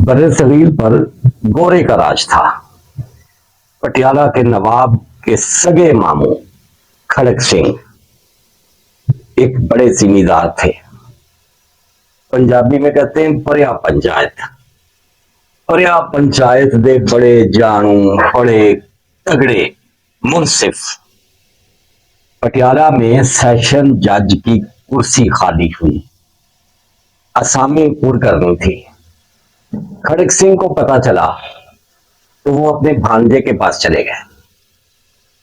Burr पर गोरे का राज था। पटियाला के नवाब के सगे मामू खड़क सिंह एक बड़े जिम्मेदार थे। पंजाबी में कहते हैं परिया पंचायत। परिया पंचायत दे बड़े जानू, बड़े तगड़े मुंसिफ। पटियाला में सेशन जज की कुर्सी खाली हुई, असामी पुर करनी थी। खड़क सिंह को पता चला तो वो अपने भांजे के पास चले गए।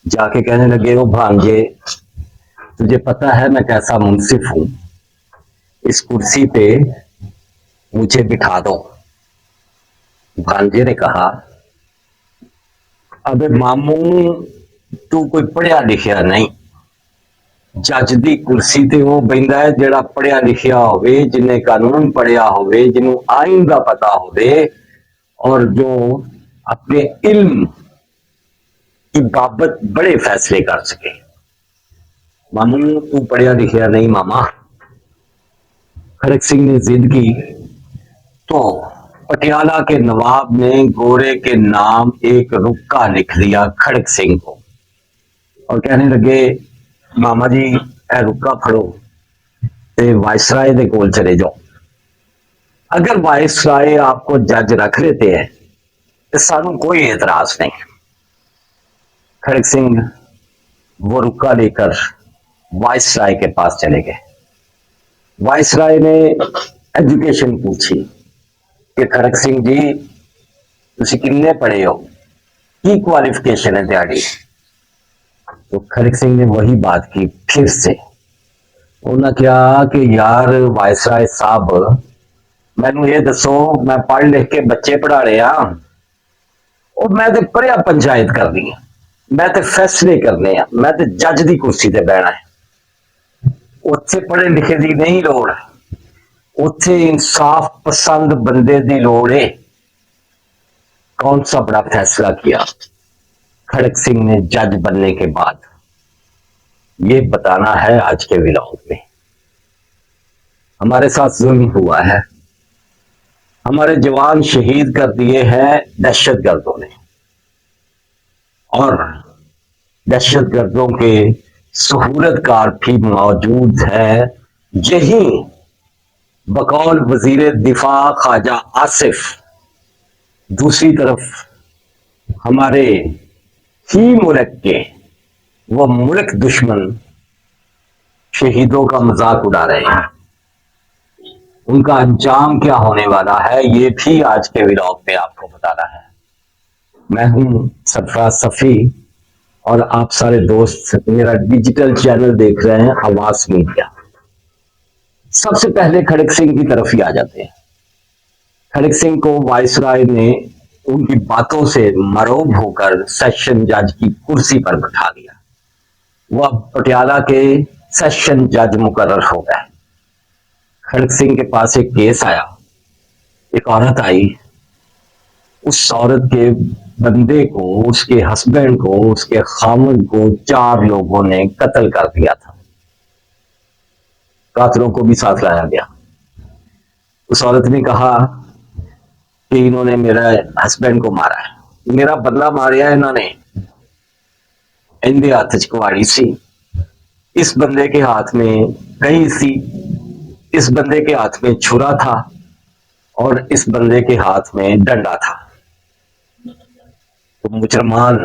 जाके कहने लगे, वो भांजे, तुझे पता है मैं कैसा मुंसिफ हूं, इस कुर्सी पे मुझे बिठा दो। भांजे ने कहा, अबे मामू, तू कोई पढ़िया लिखिया नहीं। जज दी कुर्सी ते वो बहिंदा है जेड़ा पढ़िया लिखिया होवे, जिन्हें कानून पढ़िया होवे, जिन्हों आइन का पता होवे और जो अपने इल्म की बाबत बड़े फैसले कर सके। मामू तू पढ़िया लिखिया नहीं मामा। खड़क सिंह ने जिद की तो पटियाला के नवाब ने गोरे के नाम एक रुक्का लिख दिया खड़क सिंह को और कहने लगे, मामा जी ए रुक्का फड़ो ते वायसराय दे कोल चले जाओ। अगर वायसराय आपको जज रख लेते हैं तो सानू कोई एतराज नहीं। खड़क सिंह वो रुक्का लेकर वायसराय के पास चले गए। वायसराय ने एजुकेशन पूछी कि खड़क सिंह जी तुसी किन्ने पढ़े हो, की क्वालिफिकेशन है त्याड़ी। तो खड़क सिंह ने वही बात की फिर से। उन्होंने कहा कि यार वायसराय साहब, मैनू ये दसो, मैं पढ़ लिख के बच्चे पढ़ा रहे हैं और मैं तो परिया पंचायत करनी है, मैं तो फैसले करने हैं, मैं तो जज की कुर्सी ते बहना है। उत्थे पढ़े लिखे की नहीं लोड़, उत्थे इंसाफ पसंद बंदे की लोड़ है। कौन सा बड़ा फैसला किया खड़क सिंह ने जज बनने के बाद, ये बताना है आज के व्लॉग में। हमारे साथ जुल्म हुआ है, हमारे जवान शहीद कर दिए हैं दहशतगर्दों ने, और दहशतगर्दों के सहूलतकार भी मौजूद है। यही बकौल वजीर दिफा ख्वाजा आसिफ दूसरी तरफ हमारे ही मुल्क के वो मुल्क दुश्मन शहीदों का मजाक उड़ा रहे हैं। उनका अंजाम क्या होने वाला है ये भी आज के व्लॉग में आपको बताना है। मैं हूं सरफराज सफी और आप सारे दोस्त मेरा डिजिटल चैनल देख रहे हैं आवाज मीडिया। सबसे पहले खड़क सिंह की तरफ ही आ जाते हैं। खड़क सिंह को वायसराय ने उनकी बातों से मरोब होकर सेशन जज की कुर्सी पर बैठा दिया। वह पटियाला के सेशन जज मुकर्रर हो गए। खड़क सिंह के पास एक केस आया, एक औरत आई, उस औरत के बंदे को, उसके हस्बैंड को, उसके खामद को 4 लोगों ने कत्ल कर दिया था। कातलों को भी साथ लाया गया। उस औरत ने कहा कि इन्होंने मेरा हस्बैंड को मारा है, मेरा बदला मारिया इन्होंने। इनके हाथ च कुहाड़ी सी, इस बंदे के हाथ में कही सी, इस बंदे के हाथ में छुरा था और इस बंदे के हाथ में डंडा था। तो मुजरमान,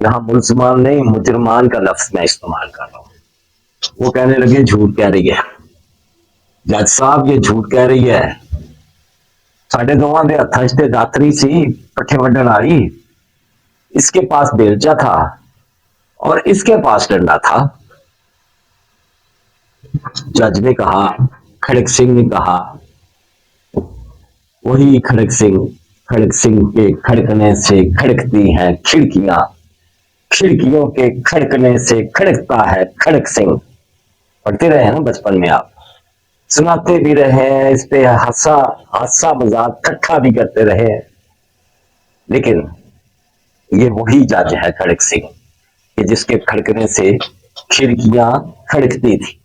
यहां मुल्जमान नहीं, मुजरमान का लफ्ज मैं इस्तेमाल कर रहा हूं। वो कहने लगे झूठ कह रही है जज साहब, ये झूठ कह रही है, साढ़े दोवां दे हत्थां च ते दातरी सी पट्ठे वड्ढण वाली, इसके पास बेलचा था और इसके पास डंडा था। जज ने कहा, खड़क सिंह ने कहा, वही खड़क सिंह के खड़कने से खड़कती हैं खिड़कियां, खिड़कियों के खड़कने से खड़कता है खड़क सिंह। पढ़ते रहे हैं ना बचपन में, आप सुनाते भी रहे, इस पे हासा मजाक ठट्ठा भी करते रहे। लेकिन ये वही जज है खड़क सिंह कि जिसके खड़कने से खिड़कियां खड़कती थी।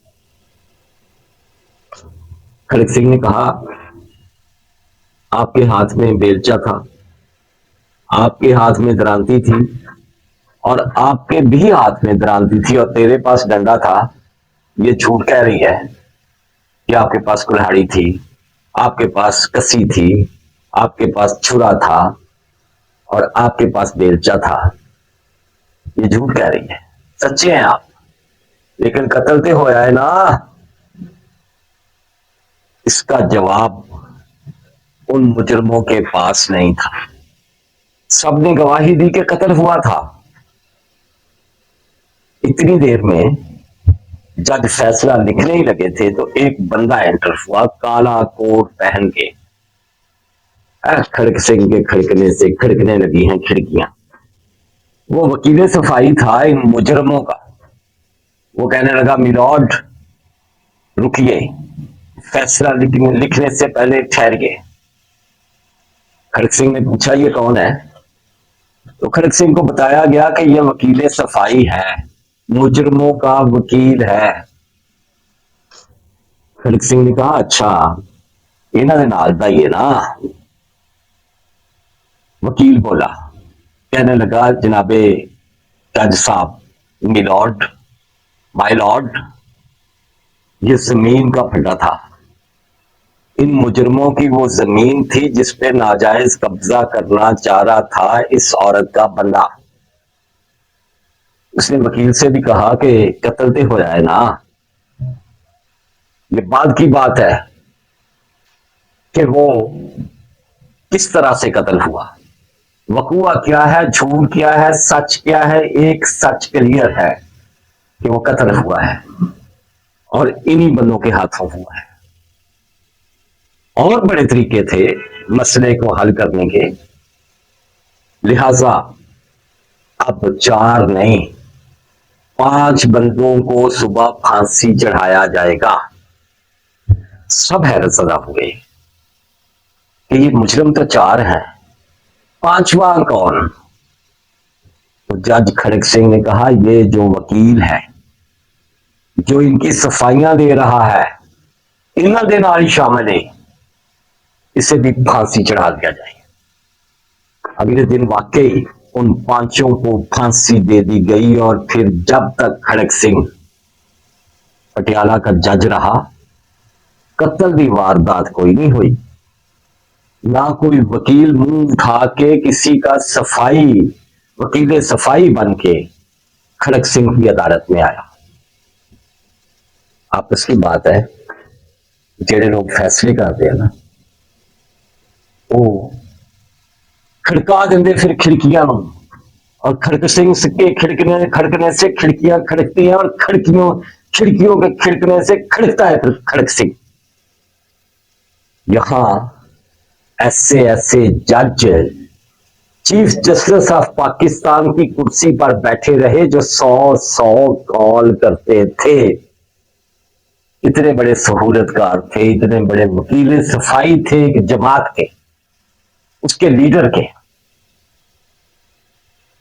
खड़क सिंह ने कहा, आपके हाथ में बेलचा था, आपके हाथ में दरांती थी, और आपके भी हाथ में दरांती थी, और तेरे पास डंडा था। ये झूठ कह रही है कि आपके पास कुल्हाड़ी थी, आपके पास कसी थी, आपके पास छुरा था, और आपके पास बेलचा था। ये झूठ कह रही है, सच्चे हैं आप, लेकिन कत्ल तो होया है ना। इसका जवाब उन मुजरमों के पास नहीं था। सबने गवाही दी कि कत्ल हुआ था। इतनी देर में जज फैसला लिखने ही लगे थे तो एक बंदा एंटर हुआ, काला कोट पहन के। खड़क सिंह के खड़कने से खड़कने लगी हैं खिड़कियां। वो वकील सफाई था इन मुजरमों का। वो कहने लगा, मिलॉर्ड रुकिए, फैसला लिखने से पहले ठहरिए। खड़क सिंह ने पूछा, ये कौन है? तो खड़क सिंह को बताया गया कि यह वकील सफाई है, मुजरमों का वकील है। खड़क सिंह ने कहा, अच्छा, इन्हों ने नाल दा ही है ना। वकील बोला, कहने लगा, जनाबे जज साहब, मिलॉर्ड, माय लॉर्ड, ये जमीन का फटा था। इन मुजरमों की वो जमीन थी जिस पे नाजायज कब्जा करना चाह रहा था इस औरत का बंदा। उसने वकील से भी कहा कि कत्ल तो हो जाए ना। ये बाद की बात है कि वो किस तरह से कत्ल हुआ, वकूआ क्या है, झूठ क्या है, सच क्या है। एक सच क्लियर है कि वो कत्ल हुआ है और इन्हीं बंदों के हाथों हुआ है। और बड़े तरीके थे मसले को हल करने के, लिहाजा अब 4 नहीं 5 बंदों को सुबह फांसी चढ़ाया जाएगा। सब हैरत ज़दा हुए कि ये मुजरम तो 4 हैं, 5वां कौन? तो जज खड़क सिंह ने कहा, ये जो वकील है, जो इनकी सफाइयां दे रहा है, इन्हों के नाल ही शामिल है, इसे भी फांसी चढ़ा दिया जाए। अगले दिन वाकई उन 5 को फांसी दे दी गई। और फिर जब तक खड़क सिंह पटियाला का जज रहा, कत्ल की वारदात कोई नहीं हुई। ना कोई वकील मुंह उठा के किसी का सफाई, वकील सफाई बन के खड़क सिंह की अदालत में आया। आपस की बात है, जेड़े लोग फैसले करते हैं ना, वो खड़का देंगे फिर खिड़कियां, और खड़क सिंह के खड़कने से खिड़कियां खड़कती हैं, और खिड़कियों के खिड़कने से खड़कता है फिर खड़क सिंह। यहां ऐसे ऐसे जज चीफ जस्टिस ऑफ पाकिस्तान की कुर्सी पर बैठे रहे जो 100 कॉल करते थे। इतने बड़े सहूलतकार थे, इतने बड़े वकील सफाई थे कि जमात के, उसके लीडर के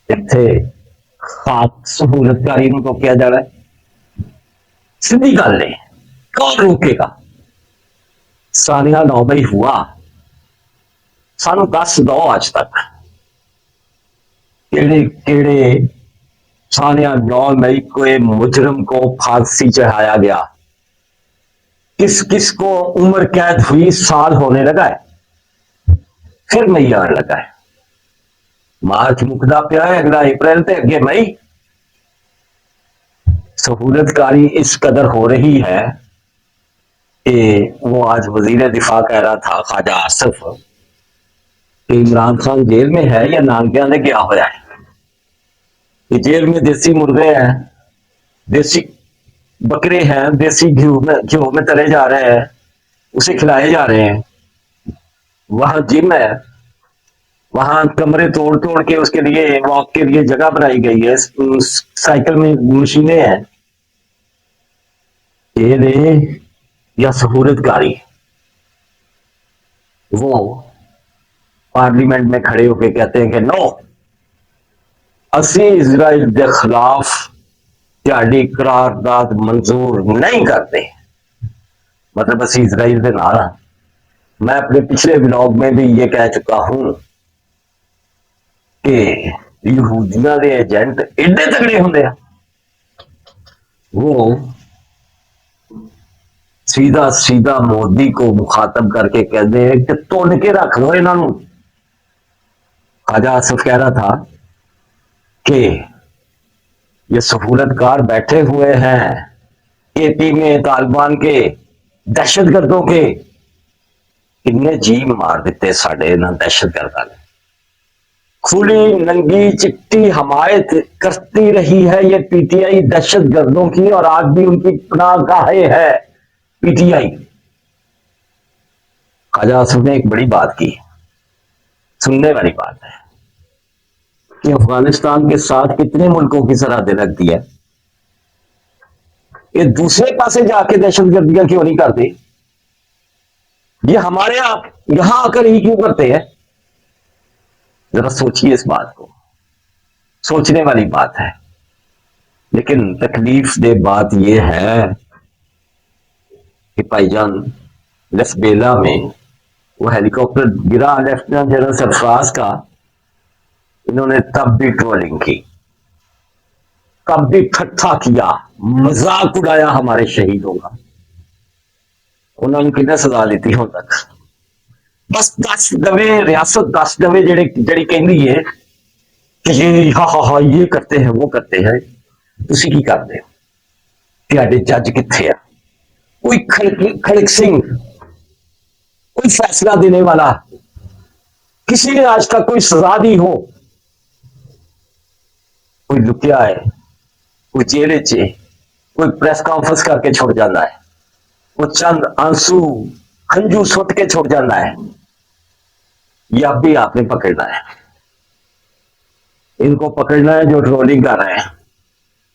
थे। खाक सहूलतकारी को क्या जा रहा है, सीधी गल है, कौन रोकेगा? सानिया 9 मई हुआ, सानू 10 दो आज तक केड़े केड़े सानिया 9 मई को मुजरम को फांसी चढ़ाया गया, किस किस को उम्र कैद हुई, साल होने लगा है, फिर मई आने लगा है। मार्च मुकदा पिया है, अगला अप्रैल ते अगे मई। सहूलतकारी इस कदर हो रही है कि वो आज वजीर दिफा कह रहा था, ख्वाजा आसिफ, कि इमरान खान जेल में है या नानकिया ने क्या होया है। कि जेल में देसी मुर्गे हैं, देसी बकरे हैं, देसी घी में तले जा रहे हैं, उसे खिलाए जा रहे हैं। वहां जिम है, वहां कमरे तोड़ तोड़ के उसके लिए वॉक के लिए जगह बनाई गई है, साइकिल में मशीनें हैं। ये या सहूलतकारी वो पार्लियामेंट में खड़े होकर कहते हैं कि नो, असी इजराइल के खिलाफ त्याड़ी करारदाद मंजूर नहीं करते। मतलब असी इजराइल के नाल हां, मैं अपने पिछले ब्लॉग में भी ये कह चुका हूं कि यहूदियों के एजेंट एडे तगड़े होंगे हैं, वो सीधा सीधा मोदी को मुखातब करके कहते हैं कि तोड़ के रख लो इन्हों। ख्वाजा आसिफ कह रहा था कि ये सहूलतकार बैठे हुए हैं एपी में तालिबान के दहशतगर्दों के, किन्ने जी मार दिते साडे इन्हां दहशतगर्दां ने। खुली नंगी चिट्टी हमायत करती रही है ये पीटीआई दहशतगर्दों की, और आज भी उनकी पनाहगाहें है पीटीआई। ख्वाजा आसिफ ने एक बड़ी बात की, सुनने वाली बात है, कि अफगानिस्तान के साथ कितने मुल्कों की सरहदें लगती है, ये दूसरे पासे जाके दहशतगर्दियां क्यों नहीं करते, ये हमारे आप यहां आकर ही क्यों करते हैं। जरा सोचिए इस बात को, सोचने वाली बात है। लेकिन तकलीफ दे बात यह है कि भाईजान लसबेला में वो हेलीकॉप्टर गिरा लेफ्टिनेंट जनरल सरफराज का, इन्होंने तब भी ट्रोलिंग की, तब भी ठट्ठा किया, मजाक उड़ाया हमारे शहीदों का। उन्होंने कितने सजा दी हो तक, बस दस दवे रियासत दस दवे जड़ी कहती है कि ये हा ये करते हैं वो करते हैं, तुसी की करते हो, ਤੁਹਾਡੇ जज किथे है, कोई खड़क सिंह, कोई फैसला देने वाला, किसी ने आज तक कोई सजा दी हो, कोई लुकिया है, कोई जेल च, कोई प्रेस कॉन्फ्रेंस करके छुड़ जाता है, वो चंद आंसू हंजू सुट के छुड़ जाता है, या भी आपने पकड़ना है। इनको पकड़ना है जो ट्रोलिंग कर रहे हैं,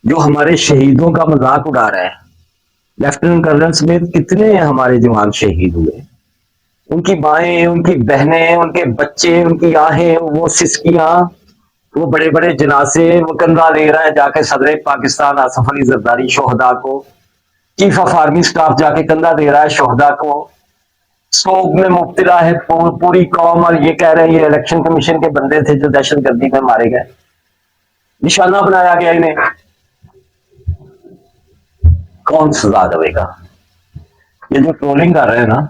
जो हमारे शहीदों का मजाक उड़ा रहे हैं। लेफ्टिनेंट कर्नल समेत कितने हमारे जवान शहीद हुए, उनकी माएं, उनकी बहनें, उनके बच्चे, उनकी आहें, वो सिसकियां, वो बड़े बड़े जनाजे, वो कंधा ले रहा है जाके सदर पाकिस्तान आसिफ अली जरदारी शोहदा को, चीफ ऑफ आर्मी स्टाफ जाके कंधा दे रहा है शोहदा को, सोग में मुब्तला है पूरी कौम, और ये कह रहे हैं ये इलेक्शन कमीशन के बंदे थे जो दहशतगर्दी में मारे गए, निशाना बनाया गया इन्हें। कौन सजा देगा। ये जो ट्रोलिंग कर रहे हैं ना,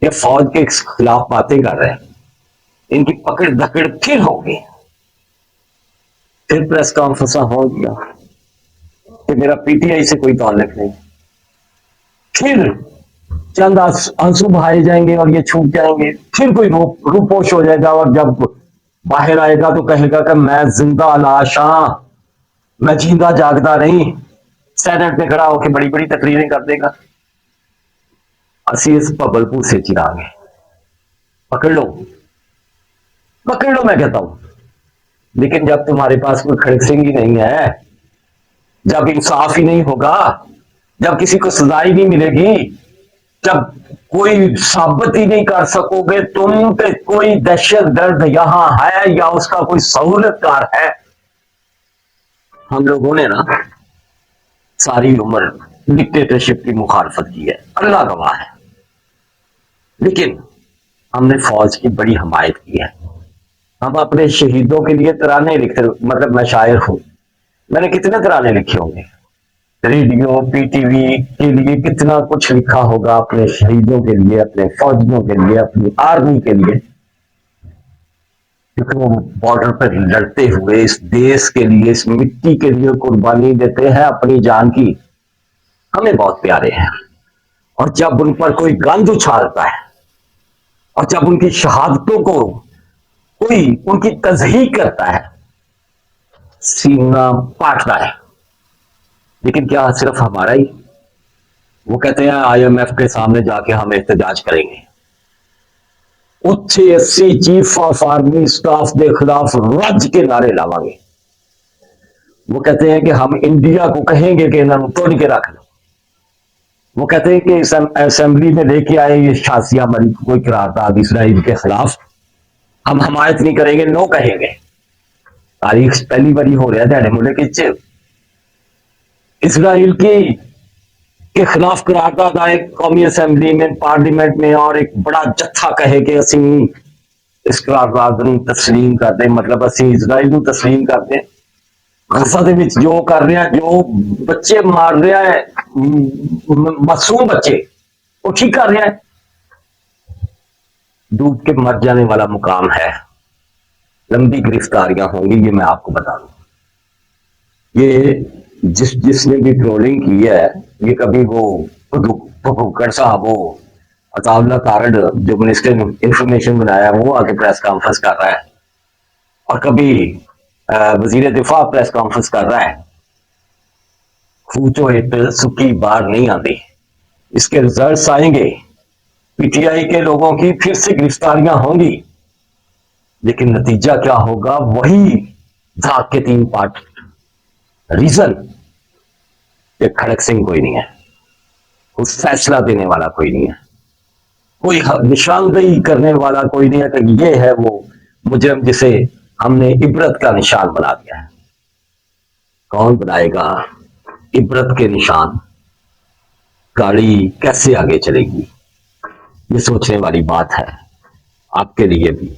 ये फौज के खिलाफ बातें कर रहे हैं, इनकी पकड़ धकड़ फिर होगी, फिर प्रेस कॉन्फ्रेंस हो गया कि मेरा पीटीआई से कोई ताल्लुक नहीं, फिर चंद आंसू बहाए जाएंगे और ये छूट जाएंगे, फिर कोई रूपोश हो जाएगा, और जब बाहर आएगा तो कहेगा कि मैं जिंदा लाश हाँ, मैं जिंदा जागता नहीं, सेनेट में खड़ा होकर बड़ी बड़ी तकरीरें कर देगा। असी इस भबलपुर से चिरागे, पकड़ लो मैं कहता हूं। लेकिन जब तुम्हारे पास कोई खड़क सिंह ही नहीं है, जब इंसाफ ही नहीं होगा, जब किसी को सजा ही नहीं मिलेगी, जब कोई साबित ही नहीं कर सकोगे तुम कि कोई दहशतगर्द यहां है या उसका कोई सहूलतकार है। हम लोगों ने ना सारी उम्र डिक्टेटरशिप की मुखालफत की है, अल्लाह गवाह है, लेकिन हमने फौज की बड़ी हमायत की है। हम अपने शहीदों के लिए तराने लिखते, मतलब मैं शायर हूं, मैंने कितने तराने लिखे होंगे, रेडियो पीटीवी के लिए कितना कुछ लिखा होगा, अपने शहीदों के लिए, अपने फौजियों के लिए, अपनी आर्मी के लिए, क्योंकि वो बॉर्डर पर लड़ते हुए इस देश के लिए, इस मिट्टी के लिए कुर्बानी देते हैं अपनी जान की, हमें बहुत प्यारे हैं। और जब उन पर कोई गंद उछालता है और जब उनकी शहादतों को कोई उनकी तज़हीक करता है, सीना पाटता है। लेकिन क्या सिर्फ हमारा ही? वो कहते हैं आईएमएफ के सामने जाके हम एहतजाज करेंगे, उच्चे SC chief of army staff के खिलाफ रज के नारे लावांगे। वो कहते हैं कि हम इंडिया को कहेंगे कि इन्होंने तोड़ के रख लो। वो कहते हैं कि असेंबली में लेके आए ये शासिया मरी कोई करारदाद इसराइल के खिलाफ, हम हमायत नहीं करेंगे, नो कहेंगे। तारीख पहली बारी हो रहा है ध्याड़े मुल्क इसराइल की के खिलाफ करारदाद आए कौमी असैम्बली में, पार्लियामेंट में, और एक बड़ा जत्था कहे कि असी इस करारदाद ਨੂੰ तस्लीम करते, मतलब असी इजराइल ਨੂੰ तस्लीम करते। गजा ਦੇ ਵਿੱਚ जो कर रहे हैं, जो बच्चे मार रहा है, मासूम बच्चे, वो ठीक कर रहा है। डूब के मर जाने वाला मुकाम है, लंबी गिरफ्तारियां होंगी, ये मैं आपको बता दूं। ये जिसने भी ट्रोलिंग की है, ये कभी वो भुक्कड़ साहब, वो अताउल्ला तारड़ जो मिनिस्टर इंफॉर्मेशन बनाया, वो आके प्रेस कॉन्फ्रेंस कर रहा है, और कभी वजीर दिफा प्रेस कॉन्फ्रेंस कर रहा है। फूचो हिट सुखी बाहर नहीं आती, इसके रिजल्ट्स आएंगे, पीटीआई के लोगों की फिर से गिरफ्तारियां होंगी, लेकिन नतीजा क्या होगा? वही झाक के 3 पार्ट। रीजन, ये खड़क सिंह कोई नहीं है, कोई फैसला देने वाला कोई नहीं है, कोई निशानदेही करने वाला कोई नहीं है कि ये है वो मुजरिम जिसे हमने इबरत का निशान बना दिया है। कौन बनाएगा इबरत के निशान? गाड़ी कैसे आगे चलेगी, ये सोचने वाली बात है, आपके लिए भी,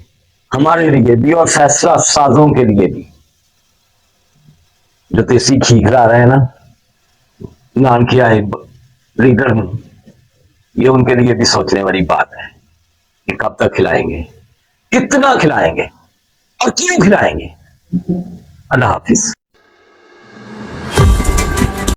हमारे लिए भी, और फैसला साजों के लिए भी, जो देसी घी खिला रहे हैं ना, नान खिलाए रीडर, ये उनके लिए भी सोचने वाली बात है कि कब तक खिलाएंगे, कितना खिलाएंगे, और क्यों खिलाएंगे। अल्लाह हाफिज।